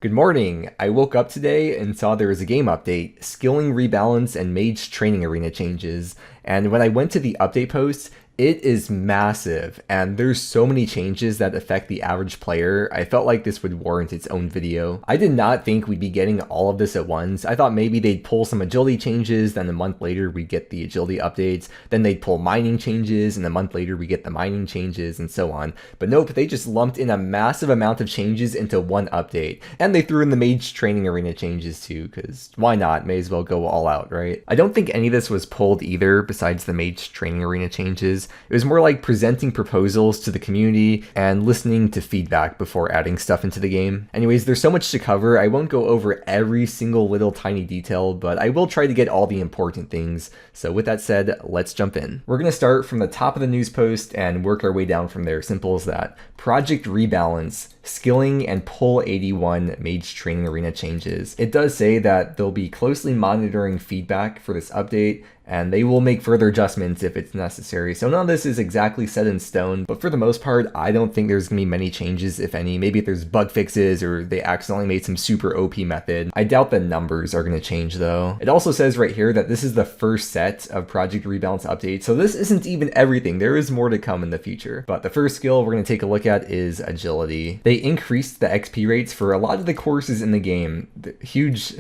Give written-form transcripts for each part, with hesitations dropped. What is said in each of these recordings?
Good morning! I woke up today and saw there was a game update, skilling rebalance and Mage Training Arena changes, and when I went to the update post, it is massive, and there's so many changes that affect the average player. I felt like this would warrant its own video. I did not think we'd be getting all of this at once. I thought maybe they'd pull some agility changes, then a month later we'd get the agility updates, then they'd pull mining changes, and a month later we get the mining changes, and so on. But nope, they just lumped in a massive amount of changes into one update. And they threw in the Mage Training Arena changes too, because why not? May as well go all out, right? I don't think any of this was pulled either, besides the Mage Training Arena changes. It was more like presenting proposals to the community and listening to feedback before adding stuff into the game. Anyways, there's so much to cover, I won't go over every single little tiny detail, but I will try to get all the important things. So with that said, let's jump in. We're going to start from the top of the news post and work our way down from there. Simple as that. Project Rebalance, skilling and pull 81 Mage Training Arena changes. It does say that they'll be closely monitoring feedback for this update, and they will make further adjustments if it's necessary. So none of this is exactly set in stone, but for the most part, I don't think there's gonna be many changes, if any. Maybe if there's bug fixes or they accidentally made some super OP method. I doubt the numbers are gonna change though. It also says right here that this is the first set of Project Rebalance updates, so this isn't even everything. There is more to come in the future. But the first skill we're gonna take a look at is agility. They increased the XP rates for a lot of the courses in the game. Huge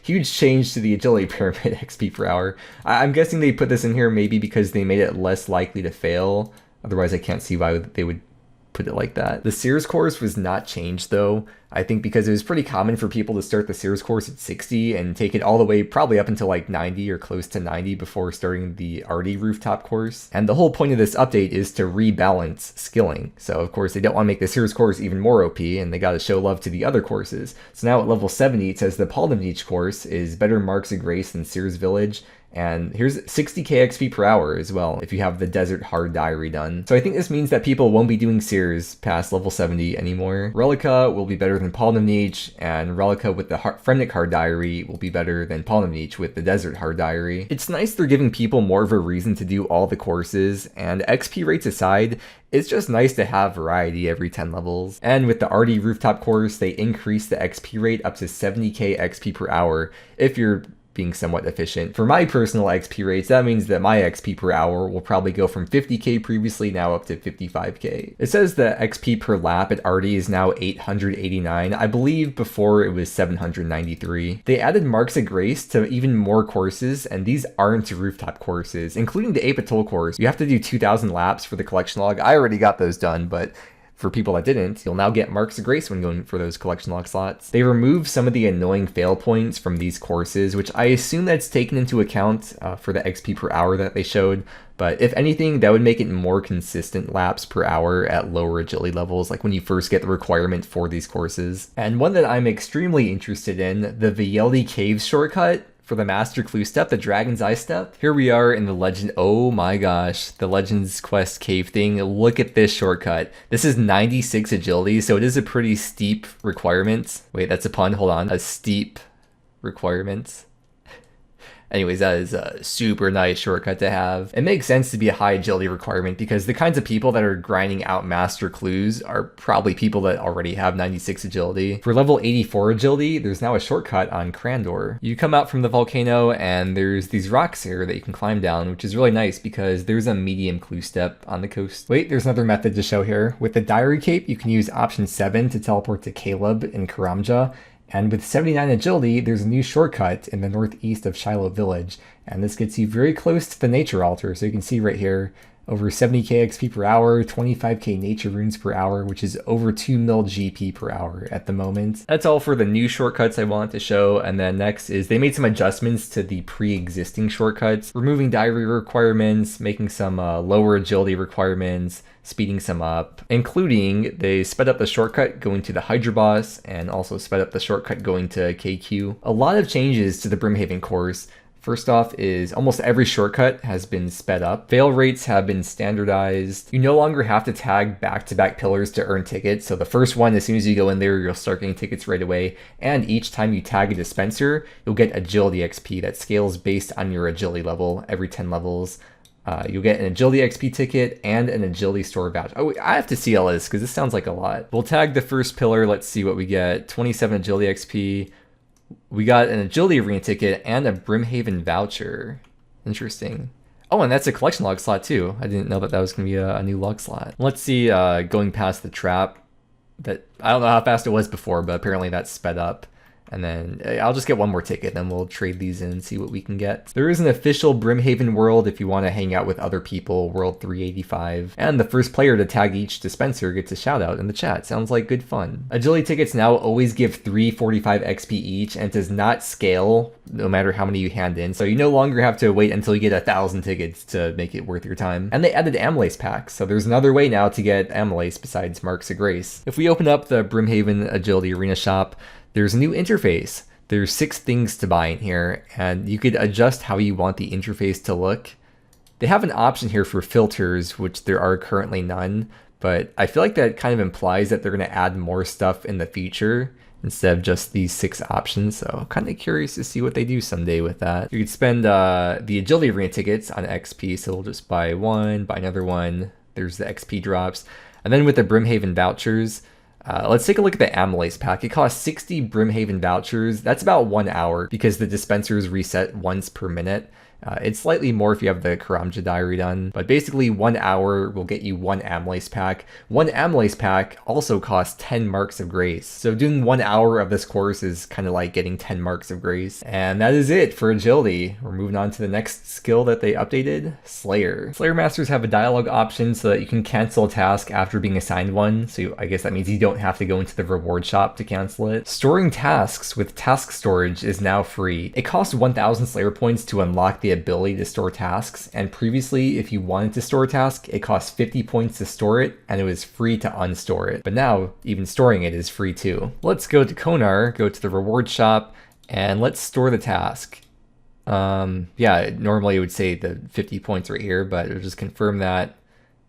change to the agility pyramid XP per hour. I'm guessing they put this in here maybe because they made it less likely to fail. Otherwise, I can't see why they would put it like that. The Sears course was not changed though. I think because it was pretty common for people to start the Sears course at 60 and take it all the way probably up until like 90 or close to 90 before starting the RD rooftop course. And the whole point of this update is to rebalance skilling. So of course they don't want to make the Sears course even more OP, and they got to show love to the other courses. So now at level 70 it says the Paldomniche course is better marks of grace than Sears Village. And here's 60k XP per hour as well if you have the Desert Hard Diary done. So I think this means that people won't be doing Sears past level 70 anymore. Relica will be better than Paldomniche, and Relica with the Fremnik Hard Diary will be better than Paldomniche with the Desert Hard Diary. It's nice they're giving people more of a reason to do all the courses, and XP rates aside, it's just nice to have variety every 10 levels. And with the RD Rooftop course, they increased the XP rate up to 70k XP per hour if you're being somewhat efficient. For my personal XP rates, that means that my XP per hour will probably go from 50k previously now up to 55k. It says the XP per lap at RD is now 889. I believe before it was 793. They added Marks of Grace to even more courses, and these aren't rooftop courses, including the Apatol course. You have to do 2,000 laps for the collection log. I already got those done, but for people that didn't, you'll now get Marks of Grace when going for those collection log slots. They removed some of the annoying fail points from these courses, which I assume that's taken into account for the XP per hour that they showed. But if anything, that would make it more consistent laps per hour at lower agility levels, like when you first get the requirement for these courses. And one that I'm extremely interested in, the Vieldi Caves shortcut for the Master Clue step, the Dragon's Eye step. Here we are in the Legend, oh my gosh, the Legends Quest cave thing. Look at this shortcut. This is 96 agility, so it is a pretty steep requirement. Wait, that's a pun, hold on. A steep requirement. Anyways, that is a super nice shortcut to have. It makes sense to be a high agility requirement because the kinds of people that are grinding out master clues are probably people that already have 96 agility. For level 84 agility, there's now a shortcut on Crandor. You come out from the volcano and there's these rocks here that you can climb down, which is really nice because there's a medium clue step on the coast. Wait, there's another method to show here. With the Diary Cape, you can use option 7 to teleport to Caleb in Karamja. And with 79 agility, there's a new shortcut in the northeast of Shiloh Village, and this gets you very close to the nature altar. So you can see right here, over 70k XP per hour, 25k nature runes per hour, which is over 2 mil GP per hour at the moment. That's all for the new shortcuts I want to show, and then next is they made some adjustments to the pre-existing shortcuts, removing diary requirements, making some lower agility requirements, speeding some up, including they sped up the shortcut going to the Hydra boss and also sped up the shortcut going to KQ. A lot of changes to the Brimhaven course. First off is almost every shortcut has been sped up. Fail rates have been standardized. You no longer have to tag back-to-back pillars to earn tickets. So the first one, as soon as you go in there, you'll start getting tickets right away. And each time you tag a dispenser, you'll get agility XP that scales based on your agility level every 10 levels. You'll get an agility XP ticket and an agility store voucher. Oh, I have to see all this because this sounds like a lot. We'll tag the first pillar. Let's see what we get. 27 agility XP. We got an agility arena ticket and a Brimhaven voucher. Interesting. Oh, and that's a collection log slot too. I didn't know that was going to be a new log slot. Let's see, going past the trap. That I don't know how fast it was before, but apparently that's sped up. And then I'll just get one more ticket, then we'll trade these in and see what we can get. There is an official Brimhaven world if you want to hang out with other people, World 385. And the first player to tag each dispenser gets a shout out in the chat. Sounds like good fun. Agility tickets now always give 345 XP each, and it does not scale no matter how many you hand in. So you no longer have to wait until you get 1,000 tickets to make it worth your time. And they added Amylase packs, so there's another way now to get Amylase besides Marks of Grace. If we open up the Brimhaven Agility Arena shop, there's a new interface. There's 6 things to buy in here, and you could adjust how you want the interface to look. They have an option here for filters, which there are currently none, but I feel like that kind of implies that they're going to add more stuff in the future instead of just these 6 options. So kind of curious to see what they do someday with that. You could spend the agility arena tickets on XP, so we'll just buy one, buy another one. There's the XP drops. And then with the Brimhaven vouchers, let's take a look at the Amylase pack. It costs 60 Brimhaven vouchers. That's about 1 hour because the dispensers reset once per minute. It's slightly more if you have the Karamja diary done, but basically 1 hour will get you 1 Amylase pack. 1 Amylase pack also costs 10 Marks of Grace. So doing 1 hour of this course is kind of like getting 10 Marks of Grace. And that is it for agility. We're moving on to the next skill that they updated, Slayer. Slayer Masters have a dialogue option so that you can cancel a task after being assigned one. So I guess that means you don't have to go into the reward shop to cancel it. Storing tasks with task storage is now free. It costs 1,000 Slayer points to unlock the ability to store tasks, and previously if you wanted to store a task it cost 50 points to store it and it was free to unstore it, but now even storing it is free too. Let's go to Konar, go to the reward shop, and let's store the task. Yeah, normally it would say the 50 points right here, but it'll just confirm that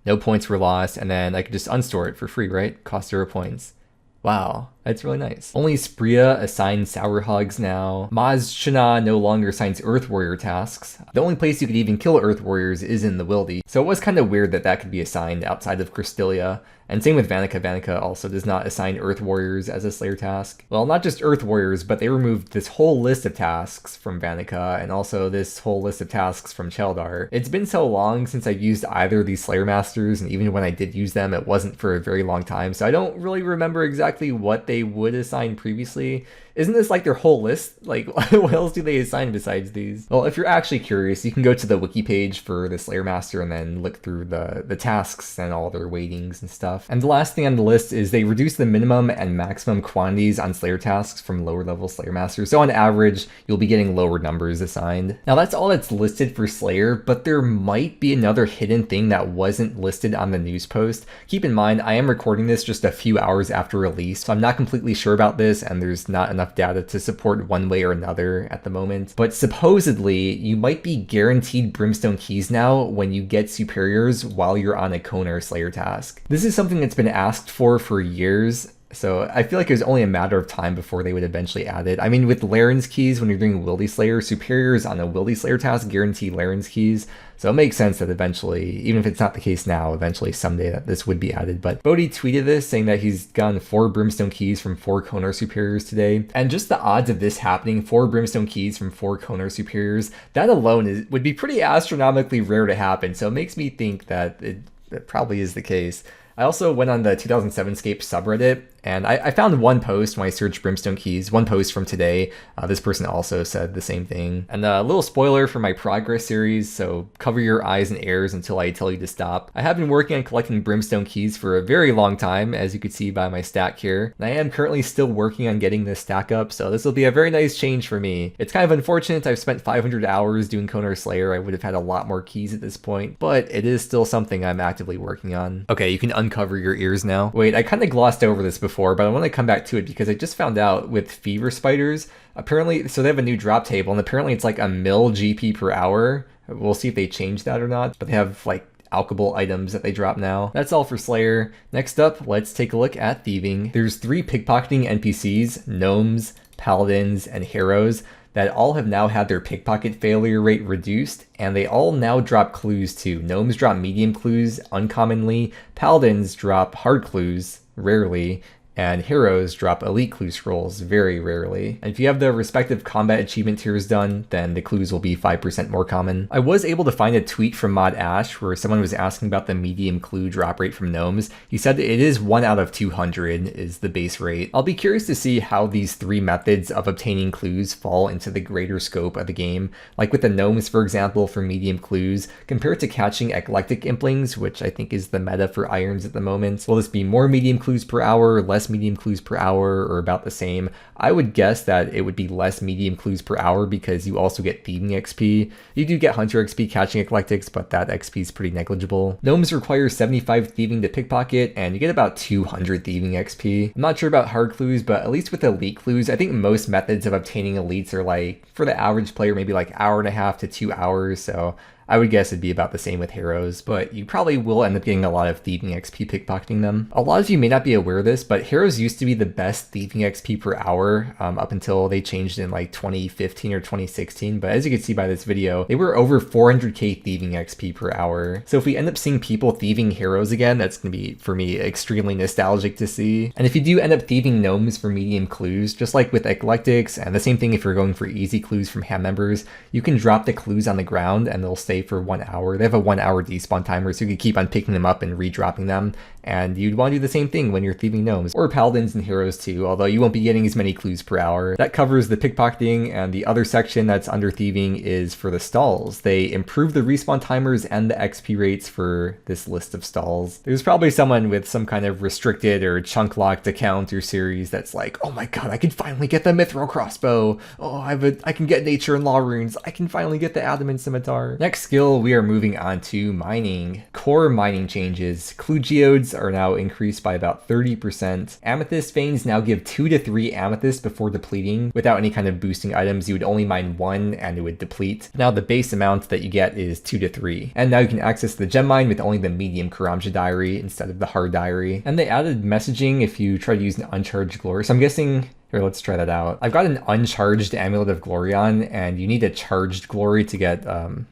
no points were lost, and then I could just unstore it for free, right? Cost 0 points. Wow, that's really nice. Only Spria assigns Sour Hugs now. Maz Chana no longer assigns Earth Warrior tasks. The only place you could even kill Earth Warriors is in the Wildy, so it was kind of weird that that could be assigned outside of Krystilia. And same with Vanica. Vanica also does not assign Earth Warriors as a Slayer task. Well, not just Earth Warriors, but they removed this whole list of tasks from Vanica, and also this whole list of tasks from Cheldar. It's been so long since I've used either of these Slayer Masters, and even when I did use them, it wasn't for a very long time, so I don't really remember exactly what they would assign previously. Isn't this like their whole list? Like, what else do they assign besides these? Well, if you're actually curious, you can go to the wiki page for the Slayer Master and then look through the tasks and all their weightings and stuff. And the last thing on the list is they reduce the minimum and maximum quantities on Slayer tasks from lower level Slayer Masters. So on average, you'll be getting lower numbers assigned. Now that's all that's listed for Slayer, but there might be another hidden thing that wasn't listed on the news post. Keep in mind, I am recording this just a few hours after release, so I'm not completely sure about this, and there's not enough data to support one way or another at the moment. But supposedly, you might be guaranteed Brimstone Keys now when you get superiors while you're on a Konar Slayer task. This is something that's been asked for years, so I feel like it was only a matter of time before they would eventually add it. I mean, with Laren's Keys, when you're doing Wildy Slayer, superiors on a Wildy Slayer task guarantee Laren's Keys, so it makes sense that eventually, even if it's not the case now, eventually someday that this would be added. But Bodhi tweeted this, saying that he's gotten 4 Brimstone Keys from 4 Konar superiors today, and just the odds of this happening, 4 Brimstone Keys from 4 Konar superiors, that alone would be pretty astronomically rare to happen, so it makes me think that it probably is the case. I also went on the 2007 Scape subreddit, and I found one post when I searched Brimstone Keys, one post from today. This person also said the same thing. And a little spoiler for my progress series, so cover your eyes and ears until I tell you to stop. I have been working on collecting Brimstone Keys for a very long time, as you can see by my stack here. And I am currently still working on getting this stack up, so this will be a very nice change for me. It's kind of unfortunate I've spent 500 hours doing Konar Slayer. I would have had a lot more keys at this point, but it is still something I'm actively working on. Okay, you can uncover your ears now. Wait, I kind of glossed over this before, but I want to come back to it because I just found out with Fever Spiders, apparently, so they have a new drop table, and apparently it's like a mil GP per hour. We'll see if they change that or not, but they have like alchable items that they drop now. That's all for Slayer. Next up, let's take a look at Thieving. There's 3 pickpocketing NPCs, gnomes, paladins, and heroes that all have now had their pickpocket failure rate reduced, and they all now drop clues too. Gnomes drop medium clues uncommonly, paladins drop hard clues rarely, and heroes drop elite clue scrolls very rarely. And if you have the respective combat achievement tiers done, then the clues will be 5% more common. I was able to find a tweet from Mod Ash where someone was asking about the medium clue drop rate from gnomes. He said it is 1 out of 200 is the base rate. I'll be curious to see how these 3 methods of obtaining clues fall into the greater scope of the game. Like with the gnomes, for example, for medium clues, compared to catching eclectic implings, which I think is the meta for irons at the moment. Will this be more medium clues per hour, less medium clues per hour, or about the same? I would guess that it would be less medium clues per hour because you also get thieving XP. You do get hunter XP catching eclectics, but that XP is pretty negligible. Gnomes require 75 thieving to pickpocket, and you get about 200 thieving XP. I'm not sure about hard clues, but at least with elite clues, I think most methods of obtaining elites are like, for the average player, maybe like 1.5 to 2 hours, so I would guess it'd be about the same with heroes, but you probably will end up getting a lot of thieving XP pickpocketing them. A lot of you may not be aware of this, but heroes used to be the best thieving XP per hour up until they changed in like 2015 or 2016, but as you can see by this video, they were over 400k thieving XP per hour. So if we end up seeing people thieving heroes again, that's going to be, for me, extremely nostalgic to see. And if you do end up thieving gnomes for medium clues, just like with eclectics, and the same thing if you're going for easy clues from ham members, you can drop the clues on the ground and they'll stay for 1 hour. They have a 1 hour despawn timer, so you can keep on picking them up and re-dropping them. And you'd want to do the same thing when you're thieving gnomes, or paladins and heroes too, although you won't be getting as many clues per hour. That covers the pickpocketing, and the other section that's under thieving is for the stalls. They improve the respawn timers and the XP rates for this list of stalls. There's probably someone with some kind of restricted or chunk locked account or series that's like, oh my god, I can finally get the mithril crossbow. Oh, I can get nature and law runes. I can finally get the adamant scimitar. Next skill, we are moving on to mining. Core mining changes. Clue geodes are now increased by about 30%. Amethyst veins now give 2 to 3 amethyst before depleting. Without any kind of boosting items, you would only mine 1 and it would deplete. Now the base amount that you get is 2 to 3. And now you can access the gem mine with only the medium Karamja diary instead of the hard diary. And they added messaging if you try to use an uncharged glory. So I'm guessing, here, let's try that out. I've got an uncharged Amulet of Glorion, and you need a charged glory to get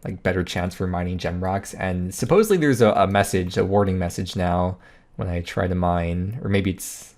like better chance for mining gem rocks. And supposedly there's a message, a warning message now when I try to mine, or maybe it's...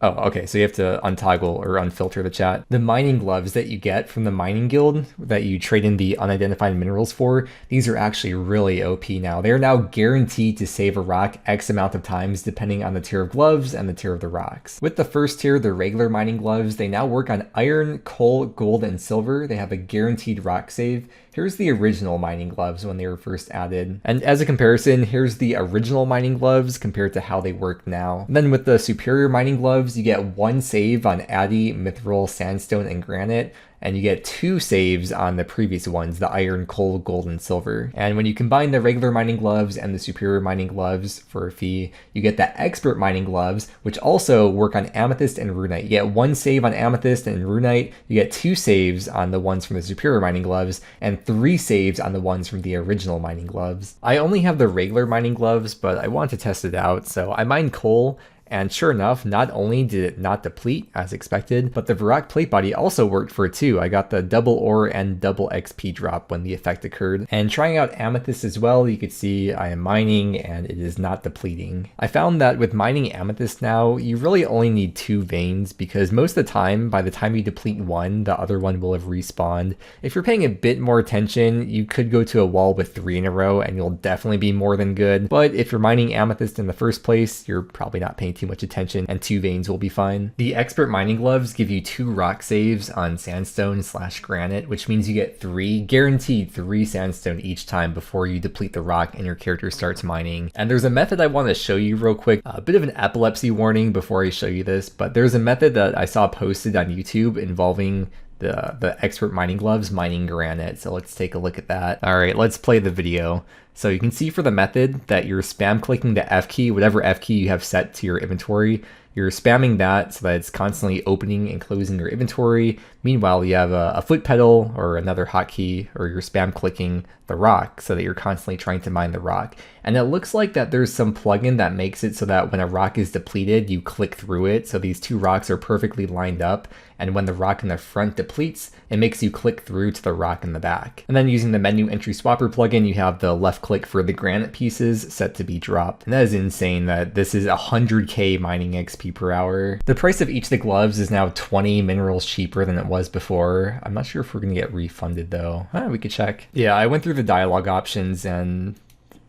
Oh, okay, so you have to untoggle or unfilter the chat. The mining gloves that you get from the mining guild that you trade in the unidentified minerals for, these are actually really OP now. They are now guaranteed to save a rock X amount of times depending on the tier of gloves and the tier of the rocks. With the first tier, the regular mining gloves, they now work on iron, coal, gold, and silver. They have a guaranteed rock save. Here's the original mining gloves when they were first added. And as a comparison, here's the original mining gloves compared to how they work now. And then with the superior mining gloves, you get 1 save on Addy, Mithril, Sandstone, and Granite, and you get 2 saves on the previous ones, the iron, coal, gold, and silver. And when you combine the regular mining gloves and the superior mining gloves for a fee, you get the expert mining gloves, which also work on amethyst and runite. You get 1 save on amethyst and runite, you get 2 saves on the ones from the superior mining gloves, and 3 saves on the ones from the original mining gloves. I only have the regular mining gloves, but I wanted to test it out, so I mined coal. And sure enough, not only did it not deplete as expected, but the Varrock plate body also worked for it too. I got the double ore and double XP drop when the effect occurred. And trying out amethyst as well, you could see I am mining and it is not depleting. I found that with mining amethyst now, you really only need 2 veins because most of the time, by the time you deplete 1, the other one will have respawned. If you're paying a bit more attention, you could go to a wall with 3 in a row and you'll definitely be more than good. But if you're mining amethyst in the first place, you're probably not paying too much attention and 2 veins will be fine. The expert mining gloves give you 2 rock saves on sandstone / granite, which means you get 3, guaranteed 3 sandstone each time before you deplete the rock and your character starts mining. And there's a method I want to show you real quick, a bit of an epilepsy warning before I show you this, but there's a method that I saw posted on YouTube involving the expert mining gloves mining granite. So let's take a look at that. All right, let's play the video. So you can see for the method that you're spam clicking the F key, whatever F key you have set to your inventory. You're spamming that so that it's constantly opening and closing your inventory. Meanwhile, you have a foot pedal or another hotkey, or you're spam clicking the rock so that you're constantly trying to mine the rock. And it looks like that there's some plugin that makes it so that when a rock is depleted, you click through it. So these two rocks are perfectly lined up. And when the rock in the front depletes, it makes you click through to the rock in the back. And then using the menu entry swapper plugin, you have the left click for the granite pieces set to be dropped. And that is insane that this is 100k mining XP per hour. The price of each of the gloves is now 20 minerals cheaper than it was before. I'm not sure if we're gonna get refunded though. We could check. Yeah, I went through the dialogue options and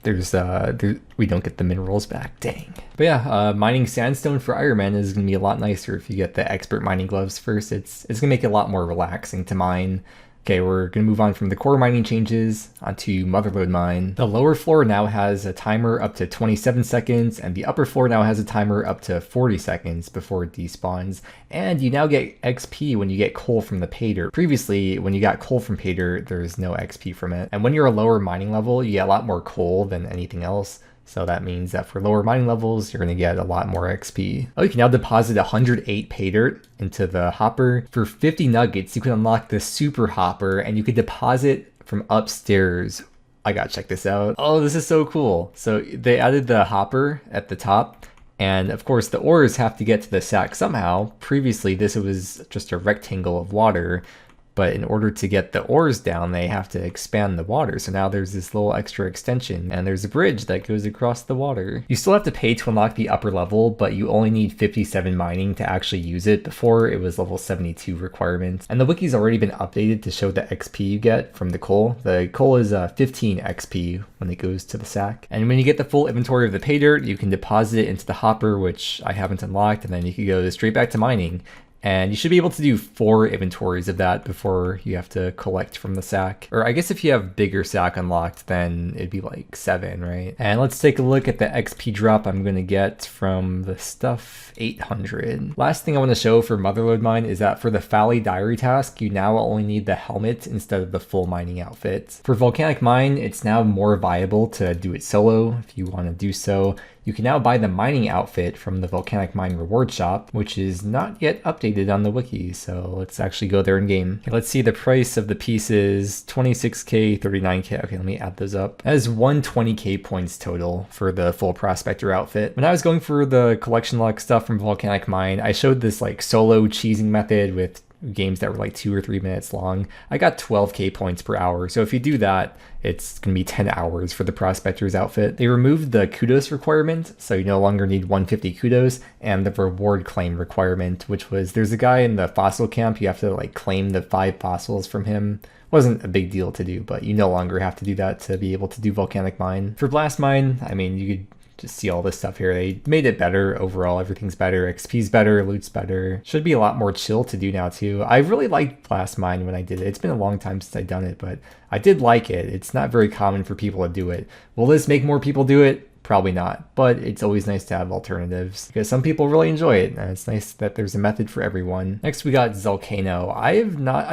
we don't get the minerals back, dang. But yeah, mining sandstone for Iron Man is gonna be a lot nicer if you get the expert mining gloves first. It's gonna make it a lot more relaxing to mine. Okay, we're gonna move on from the core mining changes onto Motherload mine. The lower floor now has a timer up to 27 seconds, and the upper floor now has a timer up to 40 seconds before it despawns. And you now get XP when you get coal from the pay dirt. Previously, when you got coal from pay dirt, there's no XP from it. And when you're a lower mining level, you get a lot more coal than anything else. So that means that for lower mining levels, you're going to get a lot more XP. Oh, you can now deposit 108 pay dirt into the hopper. For 50 nuggets, you can unlock the super hopper and you can deposit from upstairs. I gotta check this out. Oh, this is so cool. So they added the hopper at the top. And of course, the ores have to get to the sack somehow. Previously, this was just a rectangle of water. But in order to get the ores down, they have to expand the water. So now there's this little extra extension and there's a bridge that goes across the water. You still have to pay to unlock the upper level, but you only need 57 mining to actually use it. Before it was level 72 requirement. And the wiki's already been updated to show the XP you get from the coal. The coal is 15 XP when it goes to the sack. And when you get the full inventory of the pay dirt, you can deposit it into the hopper, which I haven't unlocked, and then you can go straight back to mining. And you should be able to do 4 inventories of that before you have to collect from the sack. Or I guess if you have bigger sack unlocked, then it'd be like 7, right? And let's take a look at the XP drop I'm gonna get from the stuff, 800. Last thing I wanna show for Motherload mine is that for the Fally diary task, you now only need the helmet instead of the full mining outfit. For Volcanic Mine, it's now more viable to do it solo if you wanna do so. You can now buy the mining outfit from the Volcanic Mine reward shop, which is not yet updated on the wiki, so let's actually go there in game. Okay, let's see the price of the pieces, 26k, 39k. Okay, let me add those up. That is 120k points total for the full prospector outfit. When I was going for the collection luck stuff from Volcanic Mine, I showed this like solo cheesing method with games that were like 2 or 3 minutes long. I got 12k points per hour. So if you do that, it's gonna be 10 hours for the prospector's outfit. They removed the kudos requirement, so you no longer need 150 kudos, and the reward claim requirement, which was there's a guy in the fossil camp, you have to like claim the 5 fossils from him. Wasn't a big deal to do, but you no longer have to do that to be able to do Volcanic Mine. For Blast Mine, I mean, you could just see all this stuff here. They made it better overall. Everything's better. XP's better. Loot's better. Should be a lot more chill to do now too. I really liked Blast Mine when I did it. It's been a long time since I've done it, but I did like it. It's not very common for people to do it. Will this make more people do it? Probably not, but it's always nice to have alternatives because some people really enjoy it, and it's nice that there's a method for everyone. Next we got Zalcano. I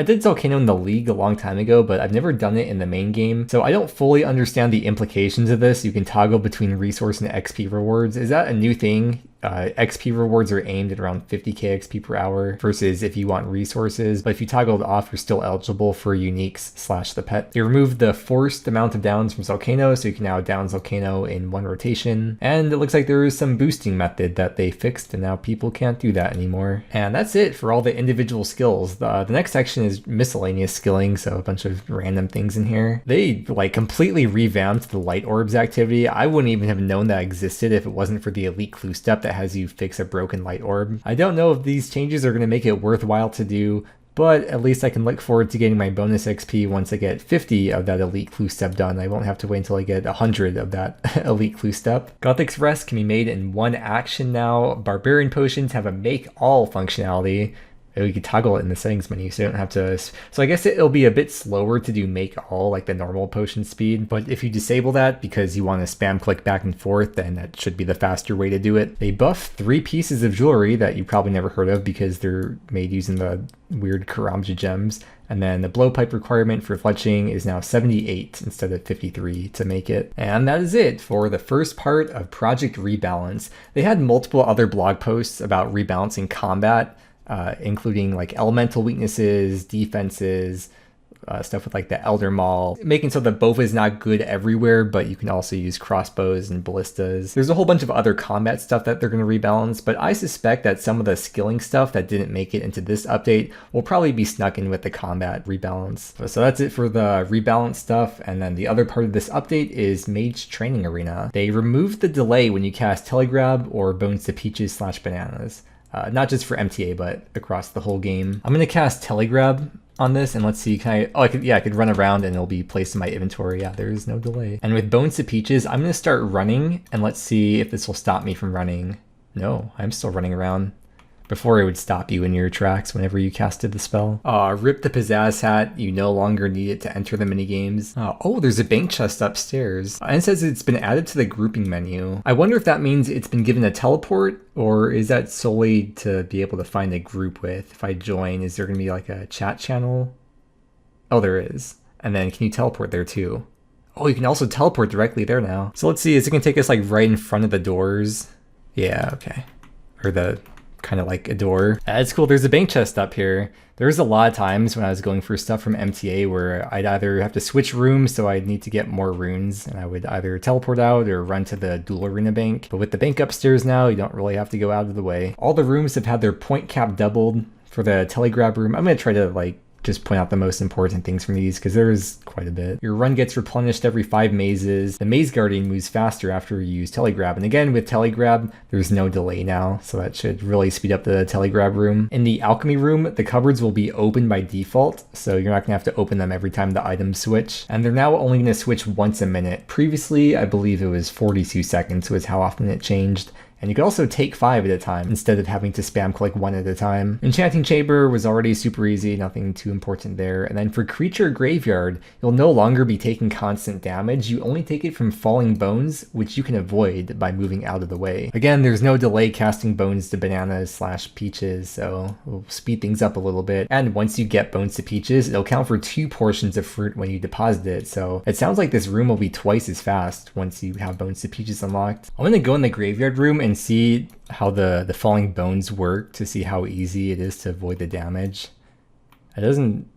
did Zalcano in the league a long time ago, but I've never done it in the main game, so I don't fully understand the implications of this. You can toggle between resource and XP rewards. Is that a new thing? XP rewards are aimed at around 50k XP per hour versus if you want resources, but if you toggle it off, you're still eligible for uniques / the pet. They removed the forced amount of downs from Zalcano, so you can now down Zalcano in 1 rotation, and it looks like there is some boosting method that they fixed, and now people can't do that anymore. And that's it for all the individual skills. The next section is miscellaneous skilling, so a bunch of random things in here. They like completely revamped the light orbs activity. I wouldn't even have known that existed if it wasn't for the elite clue step that has you fix a broken light orb. I don't know if these changes are going to make it worthwhile to do, but at least I can look forward to getting my bonus XP once I get 50 of that elite clue step done. I won't have to wait until I get 100 of that elite clue step. Gothic's Rest can be made in 1 action now. Barbarian Potions have a make all functionality. you could toggle it in the settings menu, so you don't have to. So I guess it'll be a bit slower to do make all like the normal potion speed, but if you disable that because you want to spam click back and forth, then that should be the faster way to do it. They buff 3 pieces of jewelry that you probably never heard of because they're made using the weird Karamja gems. And then the blowpipe requirement for fletching is now 78 instead of 53 to make it. And that is it for the first part of Project Rebalance. They had multiple other blog posts about rebalancing combat, including like elemental weaknesses, defenses, stuff with like the Elder Maul, making so that Bova is not good everywhere, but you can also use crossbows and ballistas. There's a whole bunch of other combat stuff that they're going to rebalance, but I suspect that some of the skilling stuff that didn't make it into this update will probably be snuck in with the combat rebalance. So that's it for the rebalance stuff, and then the other part of this update is Mage Training Arena. They removed the delay when you cast Telegrab or Bones to Peaches / Bananas. Not just for MTA, but across the whole game. I'm going to cast Telegrab on this, and let's see, can I, oh, I could run around and it'll be placed in my inventory. Yeah, there is no delay. And with Bones to Peaches, I'm going to start running, and let's see if this will stop me from running. No, I'm still running around. Before it would stop you in your tracks whenever you casted the spell. Rip the Pizzazz Hat, you no longer need it to enter the minigames. Oh, there's a bank chest upstairs. And it says it's been added to the grouping menu. I wonder if that means it's been given a teleport, or is that solely to be able to find a group with? If I join, is there gonna be like a chat channel? Oh, there is. And then can you teleport there too? Oh, you can also teleport directly there now. So let's see, is it gonna take us like right in front of the doors? Yeah, okay. Or the kind of like a door. That's cool. There's a bank chest up here. There's a lot of times when I was going for stuff from MTA where I'd either have to switch rooms, so I'd need to get more runes, and I would either teleport out or run to the dual arena bank. But with the bank upstairs now, you don't really have to go out of the way. All the rooms have had their point cap doubled. For the telegrab room, I'm going to try to like just point out the most important things from these because there's quite a bit. Your run gets replenished every 5 mazes. The Maze Guardian moves faster after you use Telegrab. And again, with Telegrab, there's no delay now, so that should really speed up the Telegrab room. In the Alchemy room, the cupboards will be open by default, so you're not going to have to open them every time the items switch. And they're now only going to switch once a minute. Previously, I believe it was 42 seconds was how often it changed. And you could also take 5 at a time instead of having to spam click 1 at a time. Enchanting Chamber was already super easy, nothing too important there. And then for Creature Graveyard, you'll no longer be taking constant damage. You only take it from falling bones, which you can avoid by moving out of the way. Again, there's no delay casting Bones to Bananas / Peaches, so we'll speed things up a little bit. And once you get Bones to Peaches, it'll count for 2 portions of fruit when you deposit it. So it sounds like this room will be twice as fast once you have Bones to Peaches unlocked. I'm gonna go in the Graveyard room and see how the falling bones work to see how easy it is to avoid the damage. It doesn't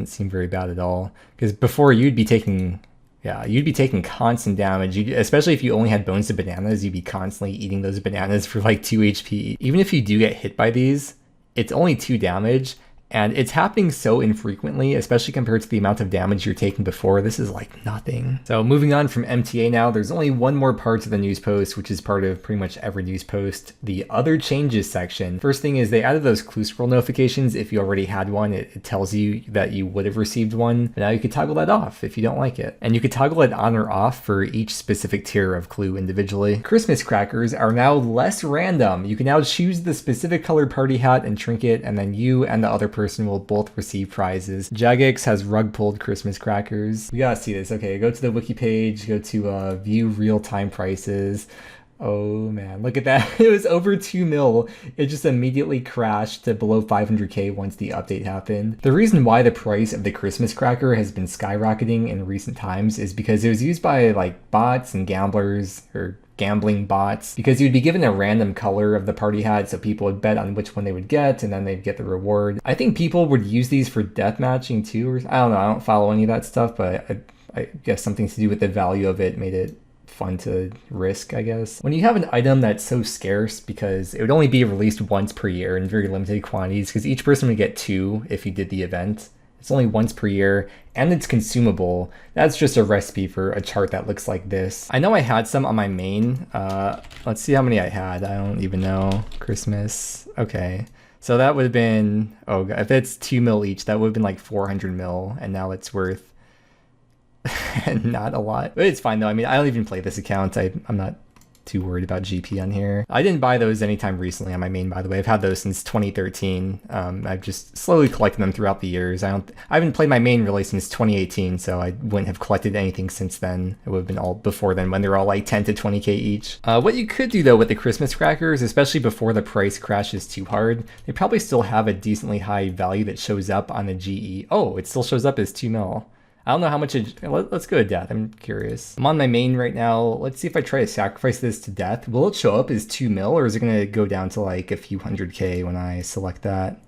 seem very bad at all, because before you'd be taking constant damage. Especially if you only had Bones to Bananas, you'd be constantly eating those bananas for like 2 HP. Even if you do get hit by these, it's only 2 damage. And it's happening so infrequently, especially compared to the amount of damage you're taking before. This is like nothing. So moving on from MTA now, there's only one more part to the news post, which is part of pretty much every news post, the other changes section. First thing is they added those clue scroll notifications. If you already had one, it tells you that you would have received one. And now you could toggle that off if you don't like it. And you could toggle it on or off for each specific tier of clue individually. Christmas crackers are now less random. You can now choose the specific colored party hat and trinket, and then you and the other person will both receive prizes. Jagex has rug pulled Christmas crackers. We gotta see this. Okay, go to the wiki page, go to view real-time prices. Oh man, look at that. It was over 2 mil. It just immediately crashed to below 500k once the update happened. The reason why the price of the Christmas cracker has been skyrocketing in recent times is because it was used by like bots and gamblers, or gambling bots, because you'd be given a random color of the party hat, so people would bet on which one they would get, and then they'd get the reward. I think people would use these for death matching too, or I don't know, I don't follow any of that stuff, but I guess something to do with the value of it made it fun to risk, I guess. When you have an item that's so scarce, because it would only be released once per year in very limited quantities, because each person would get 2 if you did the event. It's only once per year, and it's consumable. That's just a recipe for a chart that looks like this. I know I had some on my main. Let's see how many I had. I don't even know. Christmas. Okay. So that would have been, oh, if it's 2 mil each, that would have been like 400 mil, and now it's worth not a lot. But it's fine though. I mean, I don't even play this account. I'm not too worried about GP on here. I didn't buy those anytime recently on my main, by the way. I've had those since 2013. I've just slowly collected them throughout the years. I haven't played my main really since 2018, so I wouldn't have collected anything since then. It would have been all before then when they were all like 10 to 20k each. What you could do though with the Christmas crackers, especially before the price crashes too hard, they probably still have a decently high value that shows up on the GE. Oh, it still shows up as 2 mil. I don't know how much let's go to death. I'm curious. I'm on my main right now. Let's see if I try to sacrifice this to death. Will it show up as 2 mil, or is it going to go down to like a few 100k when I select that?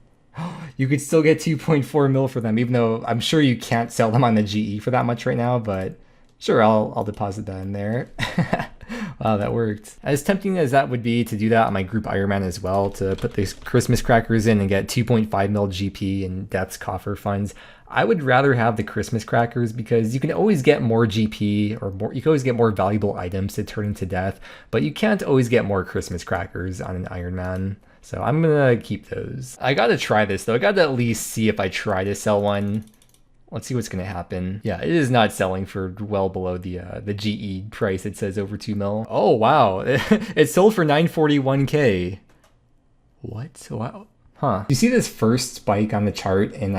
You could still get 2.4 mil for them, even though I'm sure you can't sell them on the GE for that much right now, but sure, I'll deposit that in there. Wow, that worked. As tempting as that would be to do that on my group Ironman as well, to put these Christmas crackers in and get 2.5 mil GP and Death's coffer funds, I would rather have the Christmas crackers because you can always get more GP or more. You can always get more valuable items to turn into Death, but you can't always get more Christmas crackers on an Ironman. So I'm gonna keep those. I gotta try this though. I gotta at least see if I try to sell one. Let's see what's going to happen. Yeah, it is not selling for well below the GE price. It says over 2 mil. Oh, wow. It sold for 941k. What? Wow. Huh. You see this first spike on the chart in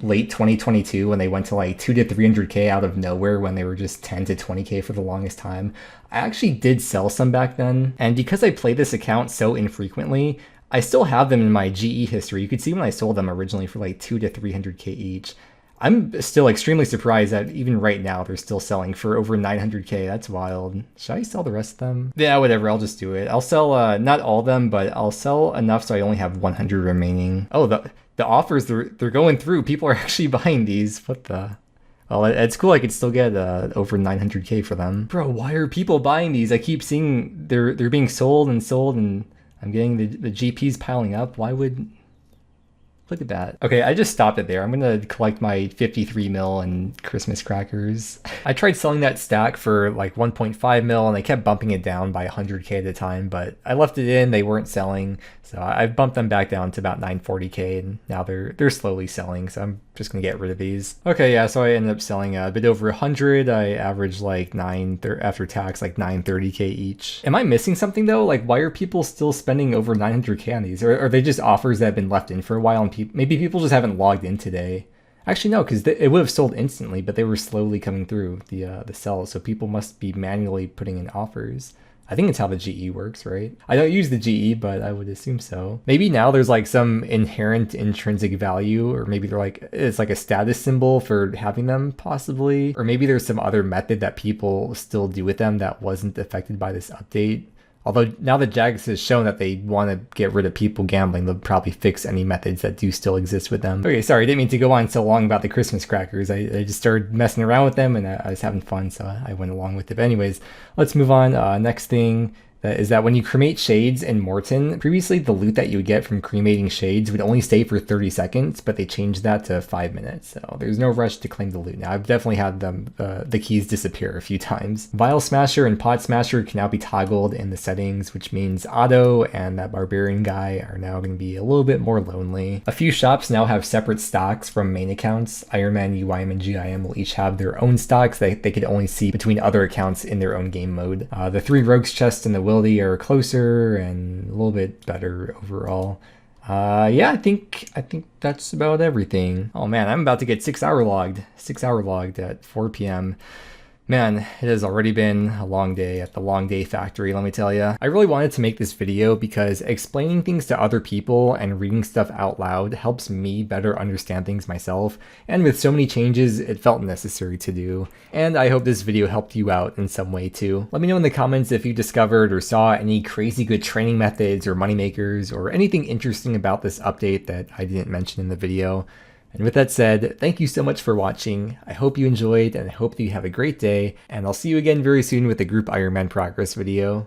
late 2022 when they went to like 2 to 300k out of nowhere when they were just 10 to 20k for the longest time? I actually did sell some back then. And because I play this account so infrequently, I still have them in my GE history. You could see when I sold them originally for like 2 to 300k each. I'm still extremely surprised that even right now they're still selling for over 900k. That's wild. Should I sell the rest of them? Yeah, whatever. I'll just do it. I'll sell not all of them, but I'll sell enough so I only have 100 remaining. Oh, the offers, they're going through. People are actually buying these. What the? Well, it's cool. I could still get over 900k for them. Bro, why are people buying these? I keep seeing they're being sold, and I'm getting the GPs piling up. Why would... Look at that. Okay, I just stopped it there. I'm gonna collect my 53 mil and Christmas crackers. I tried selling that stack for like 1.5 mil and they kept bumping it down by 100k at a time, but I left it in, they weren't selling. So I've bumped them back down to about 940k and now they're slowly selling. So I'm just gonna get rid of these. Okay, yeah, so I ended up selling a bit over 100. I averaged like after tax, like 930k each. Am I missing something though? Like, why are people still spending over 900k on these? Or are they just offers that have been left in for a while and maybe people just haven't logged in today? Actually, no, because it would have sold instantly, but they were slowly coming through the sell, so people must be manually putting in offers. I think it's how the GE works, right? I don't use the GE, but I would assume so. Maybe now there's like some inherent intrinsic value, or maybe it's like a status symbol for having them possibly, or maybe there's some other method that people still do with them that wasn't affected by this update. Although now that Jagex has shown that they want to get rid of people gambling, they'll probably fix any methods that do still exist with them. Okay, sorry, I didn't mean to go on so long about the Christmas crackers. I just started messing around with them and I was having fun, so I went along with it. But anyways, let's move on. Next thing is that when you cremate shades in Morton, previously the loot that you would get from cremating shades would only stay for 30 seconds, but they changed that to 5 minutes. So there's no rush to claim the loot now. I've definitely had them the keys disappear a few times. Vial Smasher and Pot Smasher can now be toggled in the settings, which means Otto and that Barbarian guy are now going to be a little bit more lonely. A few shops now have separate stocks from main accounts. Ironman, UIM, and GIM will each have their own stocks that they could only see between other accounts in their own game mode. The 3 Rogues chests in the are closer and a little bit better overall. Yeah, I think that's about everything. Oh man, I'm about to get 6 hour logged at 4 p.m. Man, it has already been a long day at the Long Day Factory, let me tell you. I really wanted to make this video because explaining things to other people and reading stuff out loud helps me better understand things myself, and with so many changes, it felt necessary to do. And I hope this video helped you out in some way too. Let me know in the comments if you discovered or saw any crazy good training methods or moneymakers or anything interesting about this update that I didn't mention in the video. And with that said, thank you so much for watching. I hope you enjoyed and I hope that you have a great day, and I'll see you again very soon with a group Ironman progress video.